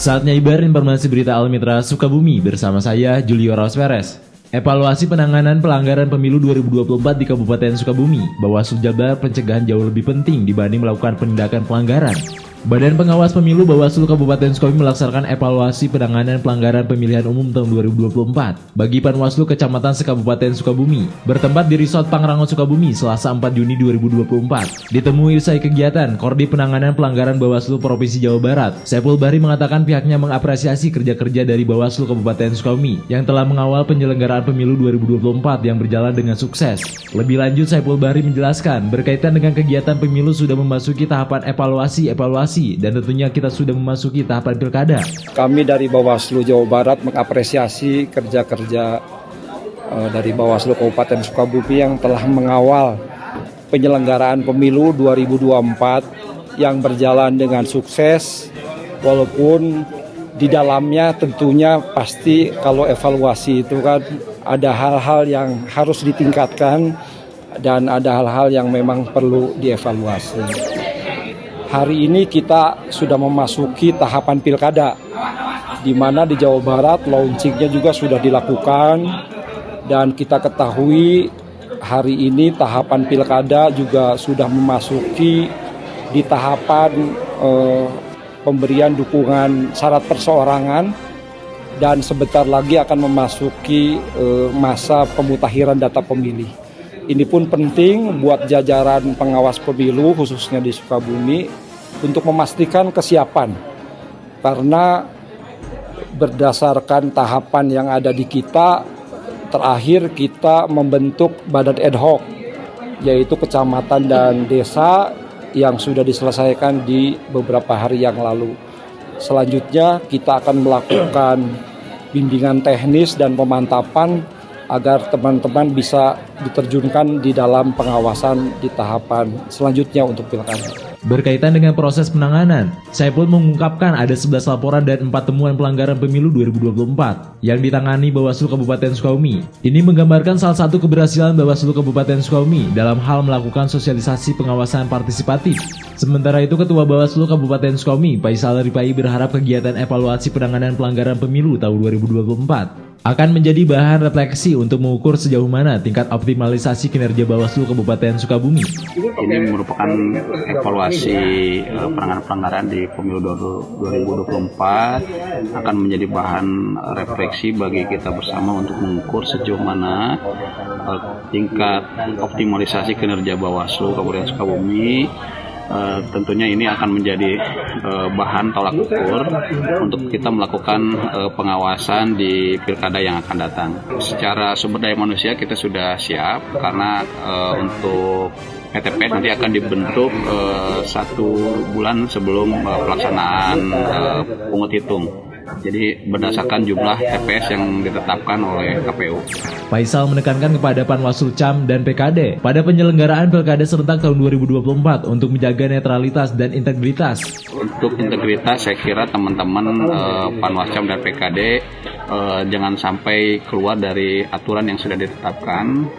Saatnya Ibar informasi berita Almitra Sukabumi bersama saya Julio Rosperes. Evaluasi penanganan pelanggaran pemilu 2024 di Kabupaten Sukabumi, Bawaslu Jabar pencegahan jauh lebih penting dibanding melakukan penindakan pelanggaran. Badan Pengawas Pemilu Bawaslu Kabupaten Sukabumi melaksanakan evaluasi penanganan pelanggaran pemilihan umum tahun 2024 bagi Panwaslu Kecamatan Sekabupaten Sukabumi bertempat di Resort Pangrango Sukabumi Selasa 4 Juni 2024. Ditemui usai kegiatan Koordinasi Penanganan Pelanggaran Bawaslu Provinsi Jawa Barat, Saiful Bahri mengatakan pihaknya mengapresiasi kerja-kerja dari Bawaslu Kabupaten Sukabumi yang telah mengawal penyelenggaraan pemilu 2024 yang berjalan dengan sukses. Lebih lanjut, Saiful Bahri menjelaskan berkaitan dengan kegiatan pemilu sudah memasuki tahapan evaluasi dan tentunya kita sudah memasuki tahapan pilkada. Kami dari Bawaslu Jawa Barat mengapresiasi kerja-kerja dari Bawaslu Kabupaten Sukabumi yang telah mengawal penyelenggaraan pemilu 2024 yang berjalan dengan sukses, walaupun di dalamnya tentunya pasti kalau evaluasi itu kan ada hal-hal yang harus ditingkatkan dan ada hal-hal yang memang perlu dievaluasi. Hari ini kita sudah memasuki tahapan pilkada, di mana di Jawa Barat launchingnya juga sudah dilakukan, dan kita ketahui hari ini tahapan pilkada juga sudah memasuki di tahapan pemberian dukungan syarat perseorangan, dan sebentar lagi akan memasuki masa pemutakhiran data pemilih. Ini pun penting buat jajaran pengawas pemilu khususnya di Sukabumi untuk memastikan kesiapan, karena berdasarkan tahapan yang ada di kita, terakhir kita membentuk badan ad hoc, yaitu kecamatan dan desa yang sudah diselesaikan di beberapa hari yang lalu. Selanjutnya kita akan melakukan bimbingan teknis dan pemantapan agar teman-teman bisa diterjunkan di dalam pengawasan di tahapan selanjutnya untuk pilkada. Berkaitan dengan proses penanganan, Saiful mengungkapkan ada 11 laporan dan 4 temuan pelanggaran pemilu 2024 yang ditangani Bawaslu Kabupaten Sukabumi. Ini menggambarkan salah satu keberhasilan Bawaslu Kabupaten Sukabumi dalam hal melakukan sosialisasi pengawasan partisipatif. Sementara itu, Ketua Bawaslu Kabupaten Sukabumi, Faisal Ripai, berharap kegiatan evaluasi penanganan pelanggaran pemilu tahun 2024 akan menjadi bahan refleksi untuk mengukur sejauh mana tingkat optimalisasi kinerja Bawaslu Kabupaten Sukabumi. Ini merupakan evaluasi penanganan pelanggaran di pemilu 2024 akan menjadi bahan refleksi bagi kita bersama untuk mengukur sejauh mana tingkat optimalisasi kinerja Bawaslu Kabupaten Sukabumi. Tentunya ini akan menjadi bahan tolak ukur untuk kita melakukan pengawasan di pilkada yang akan datang. Secara sumber daya manusia kita sudah siap, karena untuk PTPS nanti akan dibentuk 1 bulan sebelum pelaksanaan pungut hitung. Jadi berdasarkan jumlah TPS yang ditetapkan oleh KPU. Faisal menekankan kepada Panwaslu CAM dan PKD pada penyelenggaraan Pilkada serentak tahun 2024 untuk menjaga netralitas dan integritas. Untuk integritas, saya kira teman-teman Panwascam dan PKD jangan sampai keluar dari aturan yang sudah ditetapkan,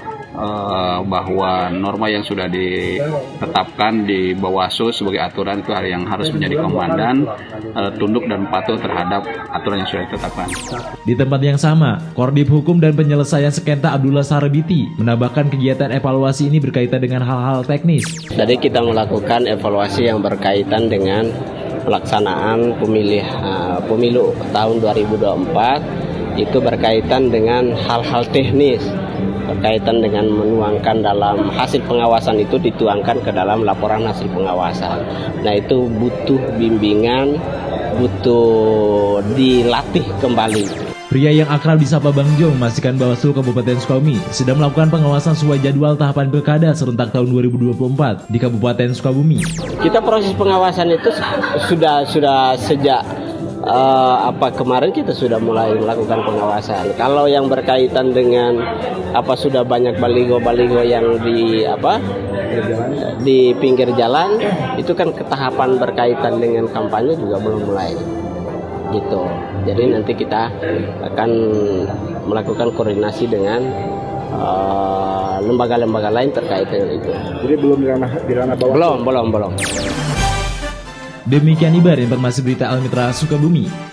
bahwa norma yang sudah ditetapkan di Bawaslu sebagai aturan itu yang harus menjadi komandan, tunduk dan patuh terhadap aturan yang sudah ditetapkan. Di tempat yang sama, Koordinasi Hukum dan Penyelesaian Sengketa Abdullah Sarabiti menambahkan kegiatan evaluasi ini berkaitan dengan hal-hal teknis. Jadi kita melakukan evaluasi yang berkaitan dengan pelaksanaan pemilu tahun 2024, itu berkaitan dengan hal-hal teknis, berkaitan dengan menuangkan dalam hasil pengawasan itu dituangkan ke dalam laporan hasil pengawasan. Nah, itu butuh bimbingan, butuh dilatih kembali. Pria yang akrab disapa Bang Jo memastikan Bawaslu Kabupaten Sukabumi sedang melakukan pengawasan sesuai jadwal tahapan pilkada serentak tahun 2024 di Kabupaten Sukabumi. Kita proses pengawasan itu sudah sejak kemarin kita sudah mulai melakukan pengawasan. Kalau yang berkaitan dengan sudah banyak baligo-baligo yang di pinggir jalan, itu kan ketahapan berkaitan dengan kampanye juga belum mulai. Gitu. Jadi nanti kita akan melakukan koordinasi dengan lembaga-lembaga lain terkait dengan itu. Jadi belum di ranah Bawaslu? Belum. Demikian Ibar informasi berita Almitra Sukabumi.